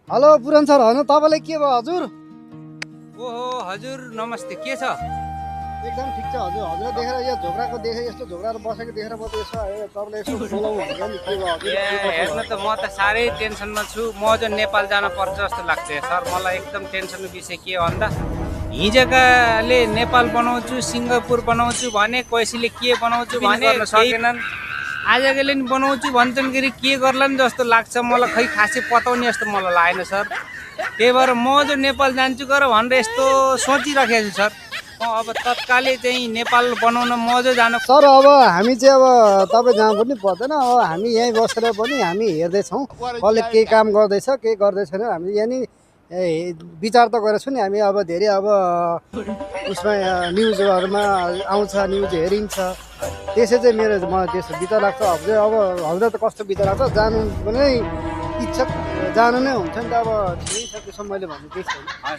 Hello Puran sir होइन तपाईँलाई के भयो हजुर? ओहो हजुर नमस्ते, के छ? एकदम ठिक छ हजुर। हजुर देखेर यो झोक्राको देखेर यस्तो झोक्राहरू बसेको देखेर म त यसो तपाईँलाई यसो बोलाउँ भनेर नि के भयो हजुर? हेर्नु त म त साह्रै टेन्सनमा छु। म जो नेपाल जान पर्छ जस्तो लाग्छ सर। मलाई एकदम टेन्सनको विषय के हो भन्दा हिजोकाले नेपाल बनाउँछु सिङ्गापुर बनाउँछु भने कसैले के बनाउँछु भने गर्न सकेनन्। आजकले नि बनाउँछु भन्छन् कि के गर्लान् जस्तो लाग्छ मलाई। खै खासै पताउने जस्तो मलाई लागेन सर। त्यही भएर म जो नेपाल जान्छु गर भनेर यस्तो सोचिराखेको छु सर। अब तत्कालै चाहिँ नेपाल बनाउन म जो जानु। सर अब हामी चाहिँ अब तपाईँ जहाँ पनि पर्दैन। अब हामी यहीँ बसेर पनि हामी हेर्दैछौँ कसले केही काम गर्दैछ केही गर्दैछैन। हामी यहाँ नि विचार त गरेको छु नि। हामी अब धेरै अब उसमा न्युजहरूमा आउँछ, न्युज हेरिन्छ। त्यसै चाहिँ मेरो मलाई त्यस्तो विचार लाग्छ। हजुर त कस्तो विचार लाग्छ? जानु पनि इच्छा जानु नै हुन्छ नि त। अब ठिकै छ, त्यसो मैले भन्नु केही छैन।